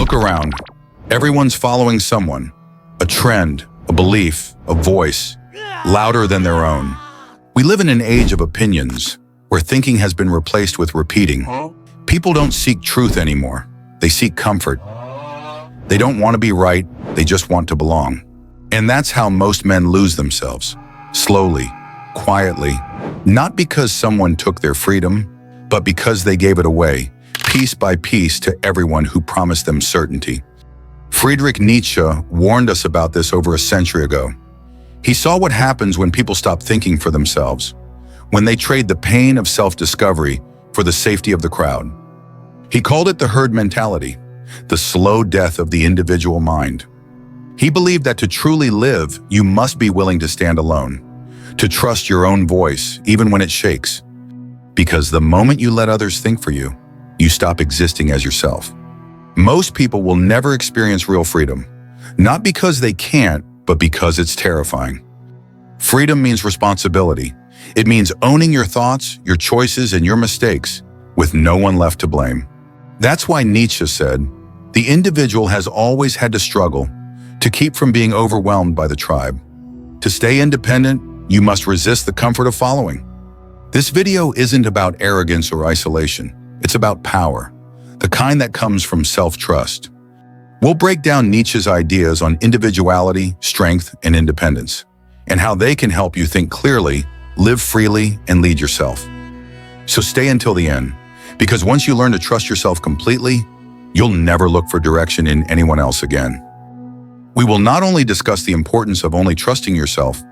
Look around. Everyone's following someone, a trend, a belief, a voice, louder than their own. We live in an age of opinions, where thinking has been replaced with repeating. People don't seek truth anymore. They seek comfort. They don't want to be right, they just want to belong. And that's how most men lose themselves. Slowly, quietly, not because someone took their freedom, but because they gave it away, piece by piece, to everyone who promised them certainty. Friedrich Nietzsche warned us about this over a century ago. He saw what happens when people stop thinking for themselves, when they trade the pain of self-discovery for the safety of the crowd. He called it the herd mentality, the slow death of the individual mind. He believed that to truly live, you must be willing to stand alone, to trust your own voice, even when it shakes. Because the moment you let others think for you, you stop existing as yourself. Most people will never experience real freedom, not because they can't, but because it's terrifying. Freedom means responsibility. It means owning your thoughts, your choices, and your mistakes, with no one left to blame. That's why Nietzsche said, the individual has always had to struggle to keep from being overwhelmed by the tribe. To stay independent, you must resist the comfort of following. This video isn't about arrogance or isolation. It's about power, the kind that comes from self-trust. We'll break down Nietzsche's ideas on individuality, strength, and independence, and how they can help you think clearly, live freely, and lead yourself. So stay until the end, because once you learn to trust yourself completely, you'll never look for direction in anyone else again. We will not only discuss the importance of only trusting yourself,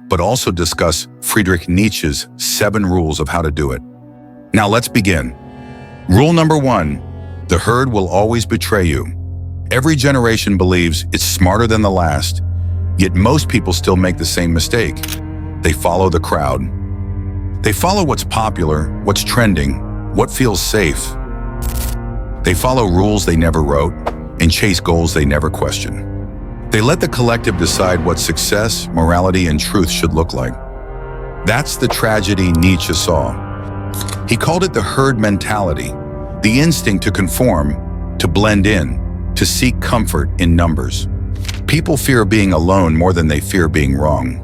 but also discuss Friedrich Nietzsche's 7 rules of how to do it. Now let's begin. Rule number 1, the herd will always betray you. Every generation believes it's smarter than the last, yet most people still make the same mistake. They follow the crowd. They follow what's popular, what's trending, what feels safe. They follow rules they never wrote and chase goals they never questioned. They let the collective decide what success, morality, and truth should look like. That's the tragedy Nietzsche saw. He called it the herd mentality, the instinct to conform, to blend in, to seek comfort in numbers. People fear being alone more than they fear being wrong.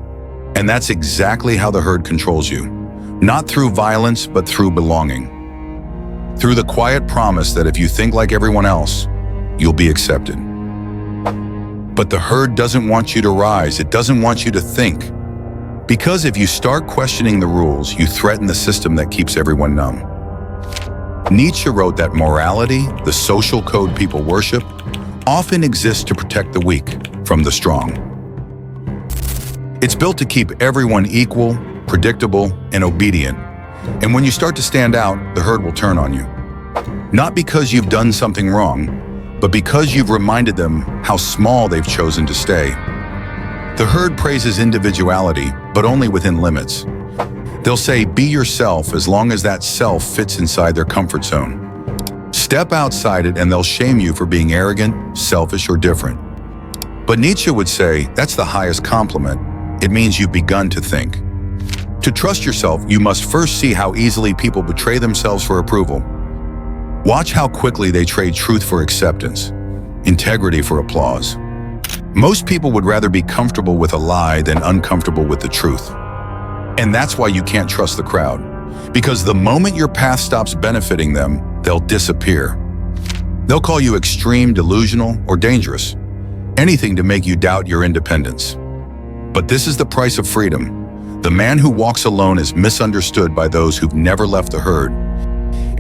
And that's exactly how the herd controls you. Not through violence, but through belonging. Through the quiet promise that if you think like everyone else, you'll be accepted. But the herd doesn't want you to rise. It doesn't want you to think. Because if you start questioning the rules, you threaten the system that keeps everyone numb. Nietzsche wrote that morality, the social code people worship, often exists to protect the weak from the strong. It's built to keep everyone equal, predictable, and obedient. And when you start to stand out, the herd will turn on you. Not because you've done something wrong, but because you've reminded them how small they've chosen to stay. The herd praises individuality, but only within limits. They'll say, be yourself as long as that self fits inside their comfort zone. Step outside it and they'll shame you for being arrogant, selfish, or different. But Nietzsche would say, that's the highest compliment. It means you've begun to think. To trust yourself, you must first see how easily people betray themselves for approval. Watch how quickly they trade truth for acceptance, integrity for applause. Most people would rather be comfortable with a lie than uncomfortable with the truth. And that's why you can't trust the crowd. Because the moment your path stops benefiting them, they'll disappear. They'll call you extreme, delusional, or dangerous. Anything to make you doubt your independence. But this is the price of freedom. The man who walks alone is misunderstood by those who've never left the herd.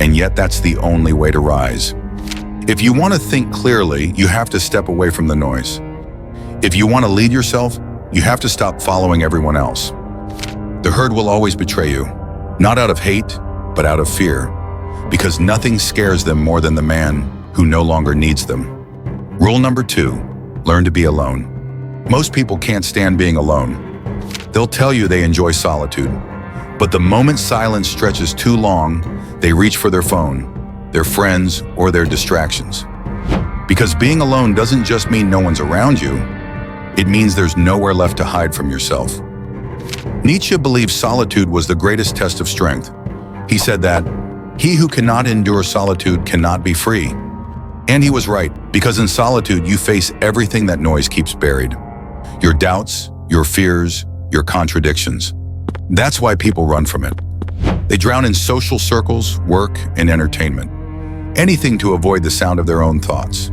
And yet that's the only way to rise. If you want to think clearly, you have to step away from the noise. If you want to lead yourself, you have to stop following everyone else. The herd will always betray you, not out of hate, but out of fear, because nothing scares them more than the man who no longer needs them. Rule number 2, learn to be alone. Most people can't stand being alone. They'll tell you they enjoy solitude, but the moment silence stretches too long, they reach for their phone, their friends, or their distractions. Because being alone doesn't just mean no one's around you, it means there's nowhere left to hide from yourself. Nietzsche believed solitude was the greatest test of strength. He said that, "He who cannot endure solitude cannot be free." And he was right, because in solitude, you face everything that noise keeps buried. Your doubts, your fears, your contradictions. That's why people run from it. They drown in social circles, work, and entertainment. Anything to avoid the sound of their own thoughts.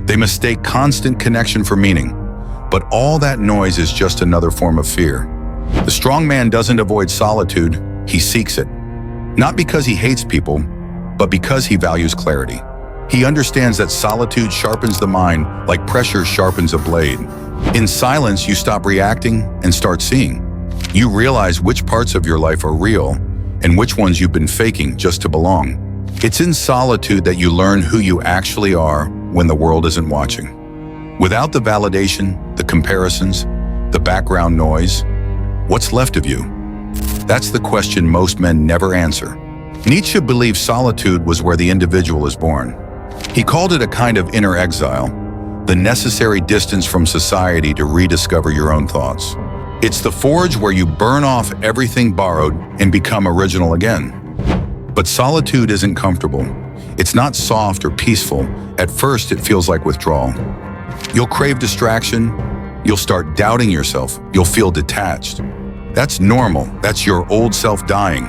They mistake constant connection for meaning, but all that noise is just another form of fear. The strong man doesn't avoid solitude, he seeks it. Not because he hates people, but because he values clarity. He understands that solitude sharpens the mind like pressure sharpens a blade. In silence, you stop reacting and start seeing. You realize which parts of your life are real and which ones you've been faking just to belong. It's in solitude that you learn who you actually are when the world isn't watching. Without the validation, the comparisons, the background noise, what's left of you? That's the question most men never answer. Nietzsche believed solitude was where the individual is born. He called it a kind of inner exile, the necessary distance from society to rediscover your own thoughts. It's the forge where you burn off everything borrowed and become original again. But solitude isn't comfortable. It's not soft or peaceful. At first, it feels like withdrawal. You'll crave distraction. You'll start doubting yourself. You'll feel detached. That's normal. That's your old self dying.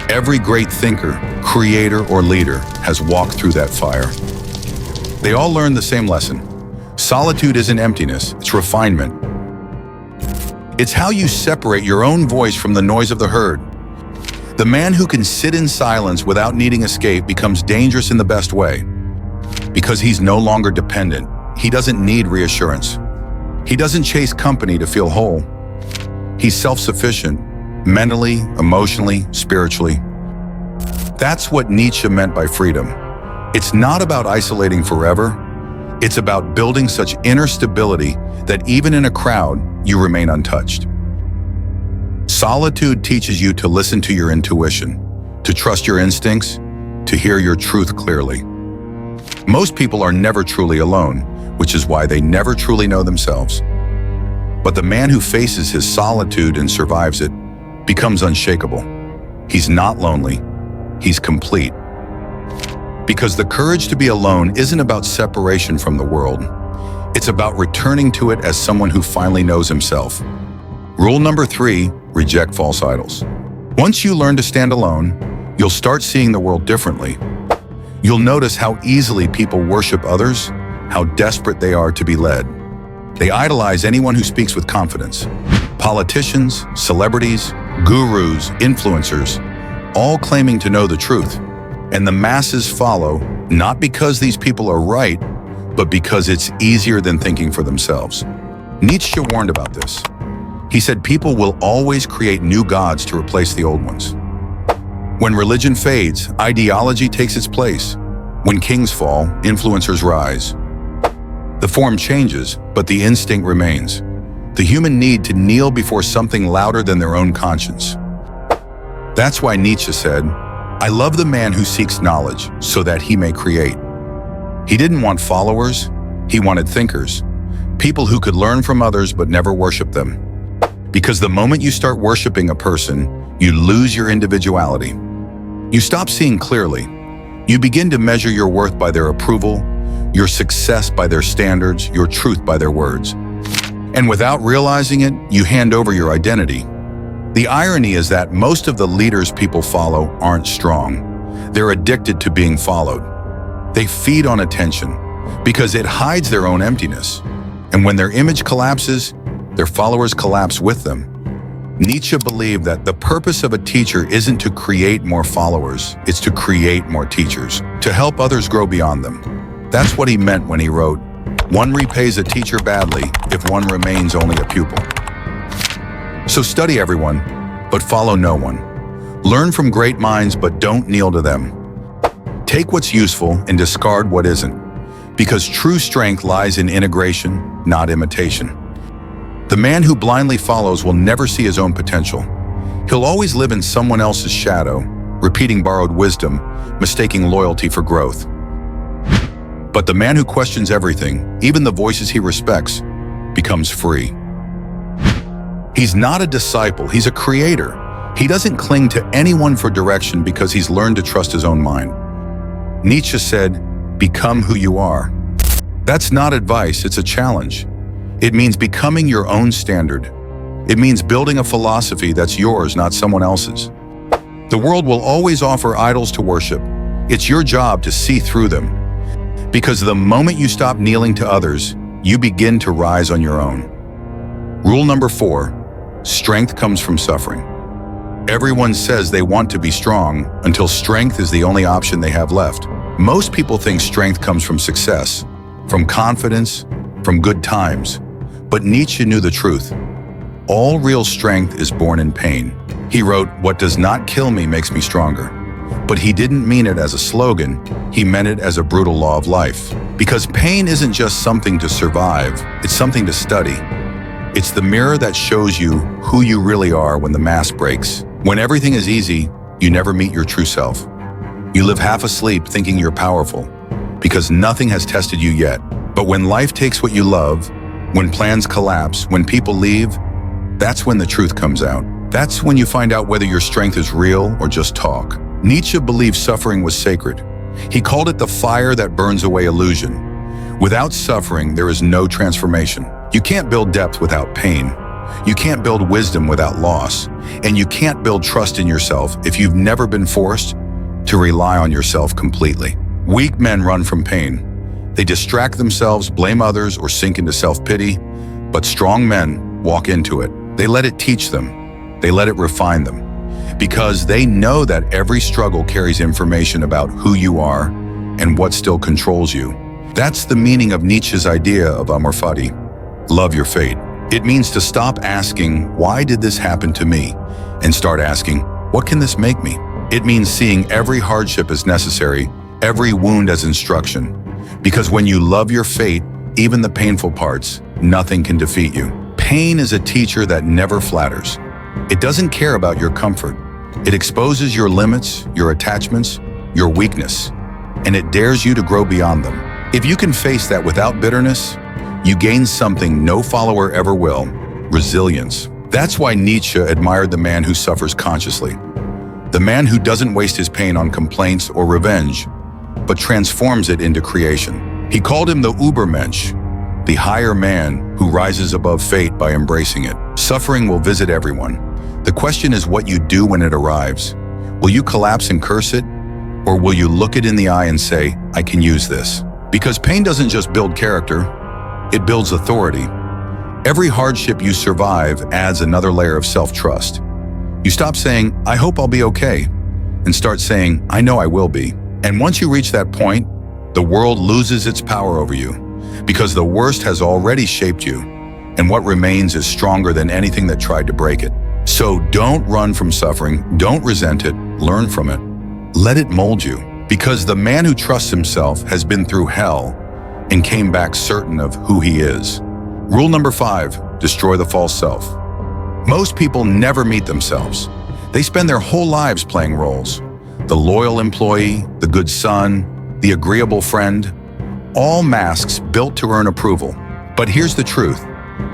Every great thinker, creator, or leader has walked through that fire. They all learned the same lesson. Solitude isn't emptiness, it's refinement. It's how you separate your own voice from the noise of the herd. The man who can sit in silence without needing escape becomes dangerous in the best way. Because he's no longer dependent. He doesn't need reassurance. He doesn't chase company to feel whole. He's self-sufficient, mentally, emotionally, spiritually. That's what Nietzsche meant by freedom. It's not about isolating forever. It's about building such inner stability that even in a crowd, you remain untouched. Solitude teaches you to listen to your intuition, to trust your instincts, to hear your truth clearly. Most people are never truly alone, which is why they never truly know themselves. But the man who faces his solitude and survives it becomes unshakable. He's not lonely, he's complete. Because the courage to be alone isn't about separation from the world. It's about returning to it as someone who finally knows himself. Rule number 3, reject false idols. Once you learn to stand alone, you'll start seeing the world differently. You'll notice how easily people worship others, how desperate they are to be led. They idolize anyone who speaks with confidence. Politicians, celebrities, gurus, influencers, all claiming to know the truth. And the masses follow, not because these people are right, but because it's easier than thinking for themselves. Nietzsche warned about this. He said people will always create new gods to replace the old ones. When religion fades, ideology takes its place. When kings fall, influencers rise. The form changes, but the instinct remains. The human need to kneel before something louder than their own conscience. That's why Nietzsche said, "I love the man who seeks knowledge so that he may create." He didn't want followers, he wanted thinkers. People who could learn from others but never worship them. Because the moment you start worshiping a person, you lose your individuality. You stop seeing clearly. You begin to measure your worth by their approval, your success by their standards, your truth by their words. And without realizing it, you hand over your identity. The irony is that most of the leaders people follow aren't strong. They're addicted to being followed. They feed on attention because it hides their own emptiness. And when their image collapses, their followers collapse with them. Nietzsche believed that the purpose of a teacher isn't to create more followers, it's to create more teachers, to help others grow beyond them. That's what he meant when he wrote, "One repays a teacher badly if one remains only a pupil." So study everyone, but follow no one. Learn from great minds, but don't kneel to them. Take what's useful and discard what isn't, because true strength lies in integration, not imitation. The man who blindly follows will never see his own potential. He'll always live in someone else's shadow, repeating borrowed wisdom, mistaking loyalty for growth. But the man who questions everything, even the voices he respects, becomes free. He's not a disciple, he's a creator. He doesn't cling to anyone for direction because he's learned to trust his own mind. Nietzsche said, Become who you are. That's not advice, it's a challenge. It means becoming your own standard. It means building a philosophy that's yours, not someone else's. The world will always offer idols to worship. It's your job to see through them. Because the moment you stop kneeling to others, you begin to rise on your own. Rule number 4, strength comes from suffering. Everyone says they want to be strong until strength is the only option they have left. Most people think strength comes from success, from confidence, from good times. But Nietzsche knew the truth. All real strength is born in pain. He wrote, "What does not kill me makes me stronger." But he didn't mean it as a slogan, he meant it as a brutal law of life. Because pain isn't just something to survive, it's something to study. It's the mirror that shows you who you really are when the mask breaks. When everything is easy, you never meet your true self. You live half asleep thinking you're powerful, because nothing has tested you yet. But when life takes what you love, when plans collapse, when people leave, that's when the truth comes out. That's when you find out whether your strength is real or just talk. Nietzsche believed suffering was sacred. He called it the fire that burns away illusion. Without suffering, there is no transformation. You can't build depth without pain. You can't build wisdom without loss. And you can't build trust in yourself if you've never been forced to rely on yourself completely. Weak men run from pain. They distract themselves, blame others, or sink into self-pity. But strong men walk into it. They let it teach them. They let it refine them. Because they know that every struggle carries information about who you are and what still controls you. That's the meaning of Nietzsche's idea of amor fati, love your fate. It means to stop asking, why did this happen to me? And start asking, what can this make me? It means seeing every hardship as necessary, every wound as instruction. Because when you love your fate, even the painful parts, nothing can defeat you. Pain is a teacher that never flatters. It doesn't care about your comfort. It exposes your limits, your attachments, your weakness, and it dares you to grow beyond them. If you can face that without bitterness, you gain something no follower ever will: resilience. That's why Nietzsche admired the man who suffers consciously, the man who doesn't waste his pain on complaints or revenge, but transforms it into creation. He called him the Übermensch, the higher man who rises above fate by embracing it. Suffering will visit everyone. The question is what you do when it arrives. Will you collapse and curse it? Or will you look it in the eye and say, I can use this? Because pain doesn't just build character, it builds authority. Every hardship you survive adds another layer of self-trust. You stop saying, I hope I'll be okay, and start saying, I know I will be. And once you reach that point, the world loses its power over you, because the worst has already shaped you, and what remains is stronger than anything that tried to break it. So don't run from suffering, don't resent it, learn from it. Let it mold you, because the man who trusts himself has been through hell and came back certain of who he is. Rule number 5, destroy the false self. Most people never meet themselves. They spend their whole lives playing roles. The loyal employee, the good son, the agreeable friend, all masks built to earn approval. But here's the truth.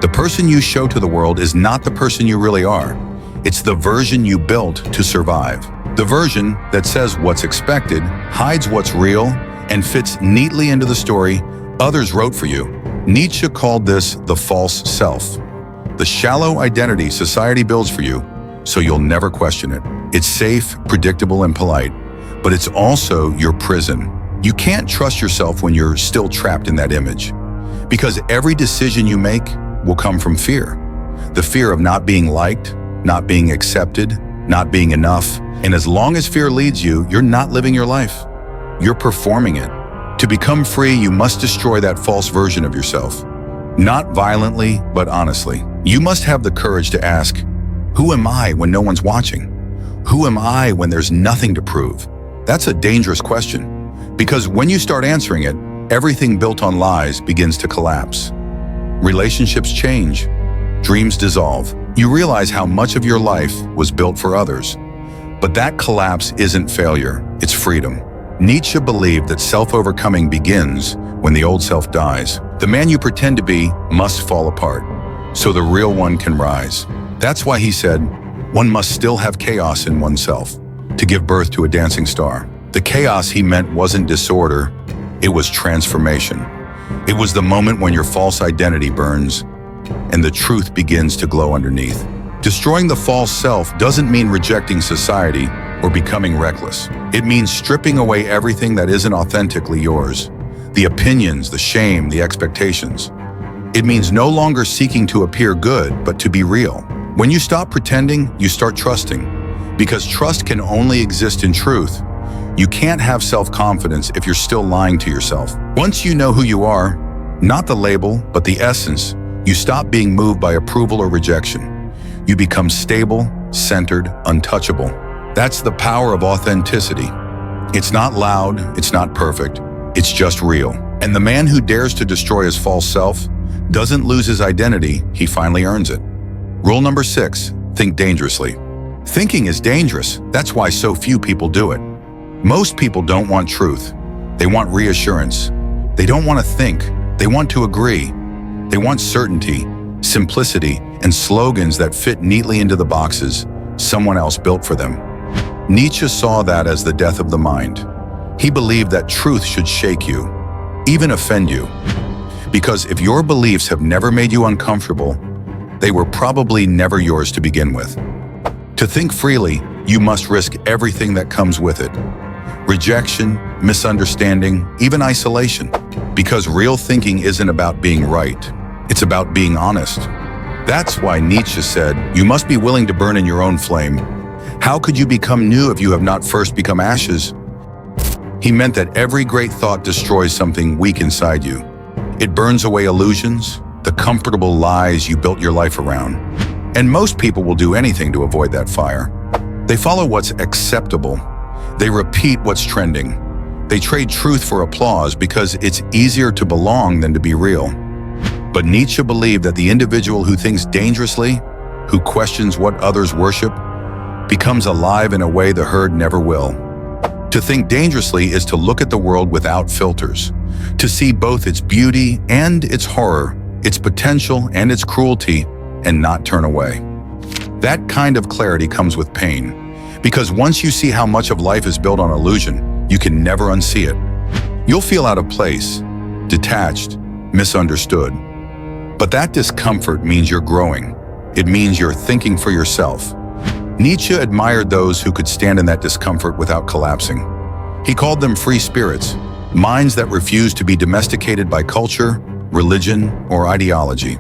The person you show to the world is not the person you really are. It's the version you built to survive. The version that says what's expected, hides what's real, and fits neatly into the story others wrote for you. Nietzsche called this the false self, the shallow identity society builds for you, so you'll never question it. It's safe, predictable, and polite, but it's also your prison. You can't trust yourself when you're still trapped in that image, because every decision you make will come from fear. The fear of not being liked, not being accepted, not being enough. And as long as fear leads you, you're not living your life. You're performing it. To become free, you must destroy that false version of yourself. Not violently, but honestly. You must have the courage to ask, who am I when no one's watching? Who am I when there's nothing to prove? That's a dangerous question, because when you start answering it, everything built on lies begins to collapse. Relationships change, dreams dissolve. You realize how much of your life was built for others. But that collapse isn't failure, it's freedom. Nietzsche believed that self-overcoming begins when the old self dies. The man you pretend to be must fall apart, so the real one can rise. That's why he said, one must still have chaos in oneself to give birth to a dancing star. The chaos he meant wasn't disorder, It was transformation. It was the moment when your false identity burns and the truth begins to glow underneath. Destroying the false self doesn't mean rejecting society or becoming reckless. It means stripping away everything that isn't authentically yours. The opinions, the shame, the expectations. It means no longer seeking to appear good, but to be real. When you stop pretending, you start trusting. Because trust can only exist in truth. You can't have self-confidence if you're still lying to yourself. Once you know who you are, not the label, but the essence, you stop being moved by approval or rejection. You become stable, centered, untouchable. That's the power of authenticity. It's not loud, it's not perfect, it's just real. And the man who dares to destroy his false self doesn't lose his identity, he finally earns it. Rule number 6, think dangerously. Thinking is dangerous, that's why so few people do it. Most people don't want truth. They want reassurance. They don't want to think. They want to agree. They want certainty, simplicity, and slogans that fit neatly into the boxes someone else built for them. Nietzsche saw that as the death of the mind. He believed that truth should shake you, even offend you. Because if your beliefs have never made you uncomfortable, they were probably never yours to begin with. To think freely, you must risk everything that comes with it. Rejection, misunderstanding, even isolation. Because real thinking isn't about being right, it's about being honest. That's why Nietzsche said, you must be willing to burn in your own flame. How could you become new if you have not first become ashes? He meant that every great thought destroys something weak inside you. It burns away illusions, the comfortable lies you built your life around. And most people will do anything to avoid that fire. They follow what's acceptable. They repeat what's trending. They trade truth for applause because it's easier to belong than to be real. But Nietzsche believed that the individual who thinks dangerously, who questions what others worship, becomes alive in a way the herd never will. To think dangerously is to look at the world without filters, to see both its beauty and its horror, its potential and its cruelty, and not turn away. That kind of clarity comes with pain. Because once you see how much of life is built on illusion, you can never unsee it. You'll feel out of place, detached, misunderstood. But that discomfort means you're growing. It means you're thinking for yourself. Nietzsche admired those who could stand in that discomfort without collapsing. He called them free spirits, minds that refuse to be domesticated by culture, religion, or ideology.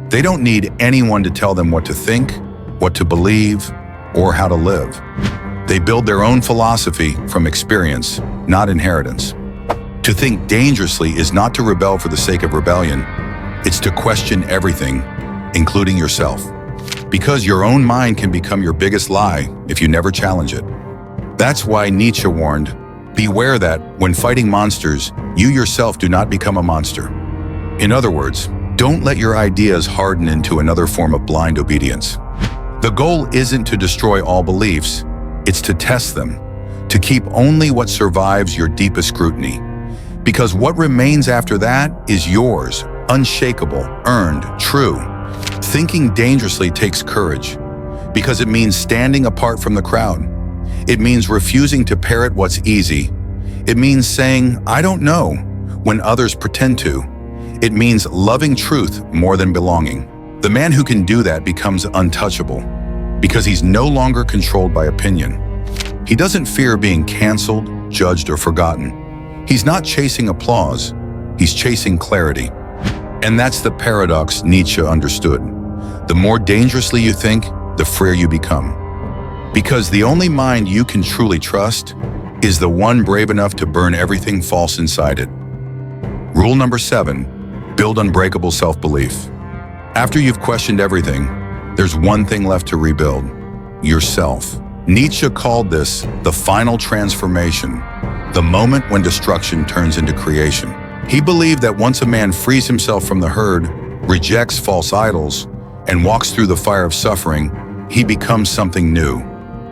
They don't need anyone to tell them what to think, what to believe, or how to live. They build their own philosophy from experience, not inheritance. To think dangerously is not to rebel for the sake of rebellion. It's to question everything, including yourself. Because your own mind can become your biggest lie if you never challenge it. That's why Nietzsche warned, beware that, when fighting monsters, you yourself do not become a monster. In other words, don't let your ideas harden into another form of blind obedience. The goal isn't to destroy all beliefs, it's to test them, to keep only what survives your deepest scrutiny. Because what remains after that is yours, unshakable, earned, true. Thinking dangerously takes courage, because it means standing apart from the crowd. It means refusing to parrot what's easy. It means saying, I don't know, when others pretend to. It means loving truth more than belonging. The man who can do that becomes untouchable, because he's no longer controlled by opinion. He doesn't fear being canceled, judged, or forgotten. He's not chasing applause, he's chasing clarity. And that's the paradox Nietzsche understood. The more dangerously you think, the freer you become. Because the only mind you can truly trust is the one brave enough to burn everything false inside it. Rule number 7, build unbreakable self-belief. After you've questioned everything, there's one thing left to rebuild: yourself. Nietzsche called this the final transformation, the moment when destruction turns into creation. He believed that once a man frees himself from the herd, rejects false idols, and walks through the fire of suffering, he becomes something new,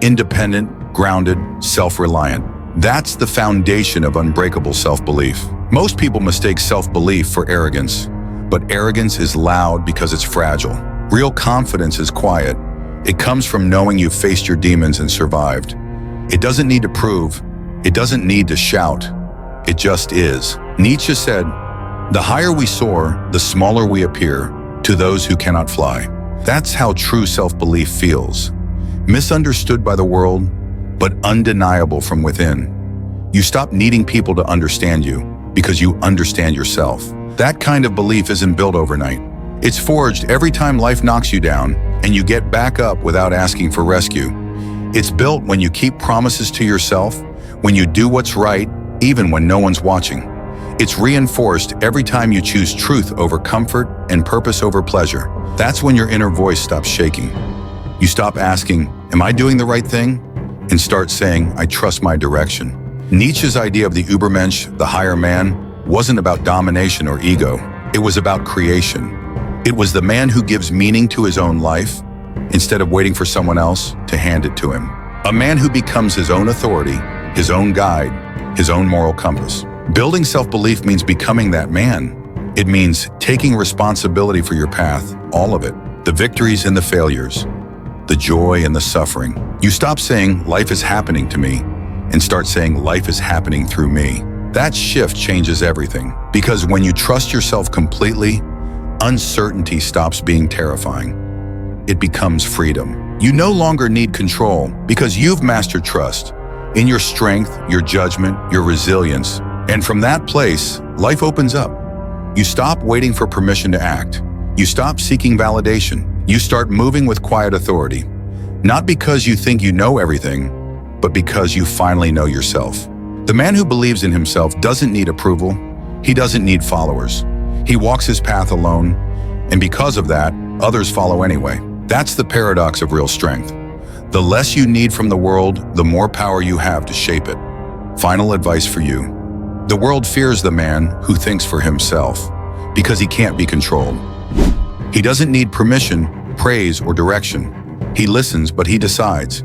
independent, grounded, self-reliant. That's the foundation of unbreakable self-belief. Most people mistake self-belief for arrogance, but arrogance is loud because it's fragile. Real confidence is quiet. It comes from knowing you've faced your demons and survived. It doesn't need to prove. It doesn't need to shout. It just is. Nietzsche said, "The higher we soar, the smaller we appear to those who cannot fly." That's how true self-belief feels. Misunderstood by the world, but undeniable from within. You stop needing people to understand you because you understand yourself. That kind of belief isn't built overnight. It's forged every time life knocks you down and you get back up without asking for rescue. It's built when you keep promises to yourself, when you do what's right, even when no one's watching. It's reinforced every time you choose truth over comfort and purpose over pleasure. That's when your inner voice stops shaking. You stop asking, "Am I doing the right thing?" and start saying, "I trust my direction." Nietzsche's idea of the Übermensch, the higher man, wasn't about domination or ego. It was about creation. It was the man who gives meaning to his own life instead of waiting for someone else to hand it to him. A man who becomes his own authority, his own guide, his own moral compass. Building self-belief means becoming that man. It means taking responsibility for your path, all of it, the victories and the failures, the joy and the suffering. You stop saying, "Life is happening to me," and start saying, "Life is happening through me." That shift changes everything, because when you trust yourself completely, uncertainty stops being terrifying. It becomes freedom. You no longer need control because you've mastered trust in your strength, your judgment, your resilience. And from that place, life opens up. You stop waiting for permission to act. You stop seeking validation. You start moving with quiet authority. Not because you think you know everything, but because you finally know yourself. The man who believes in himself doesn't need approval. He doesn't need followers. He walks his path alone, and because of that, others follow anyway. That's the paradox of real strength. The less you need from the world, the more power you have to shape it. Final advice for you. The world fears the man who thinks for himself because he can't be controlled. He doesn't need permission, praise, or direction. He listens, but he decides.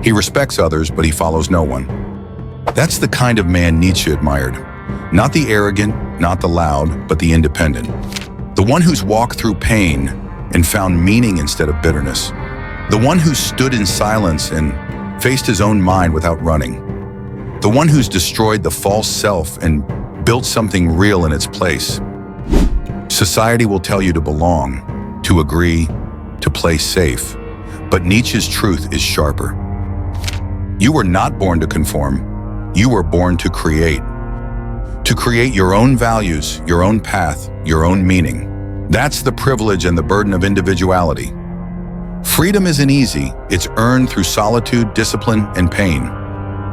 He respects others, but he follows no one. That's the kind of man Nietzsche admired. Not the arrogant, not the loud, but the independent. The one who's walked through pain and found meaning instead of bitterness. The one who stood in silence and faced his own mind without running. The one who's destroyed the false self and built something real in its place. Society will tell you to belong, to agree, to play safe. But Nietzsche's truth is sharper. You were not born to conform. You were born to create. To create your own values, your own path, your own meaning. That's the privilege and the burden of individuality. Freedom isn't easy. It's earned through solitude, discipline, and pain.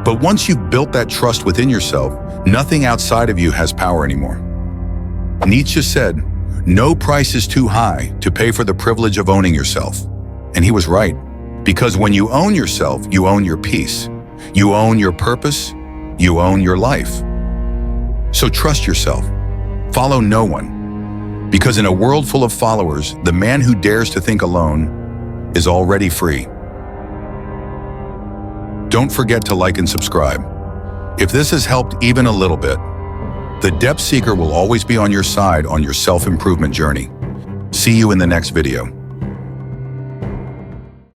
But once you've built that trust within yourself, nothing outside of you has power anymore. Nietzsche said, "No price is too high to pay for the privilege of owning yourself." And he was right. Because when you own yourself, you own your peace. You own your purpose. You own your life. So trust yourself. Follow no one. Because in a world full of followers, the man who dares to think alone is already free. Don't forget to like and subscribe. If this has helped even a little bit, the Depth Seeker will always be on your side on your self-improvement journey. See you in the next video.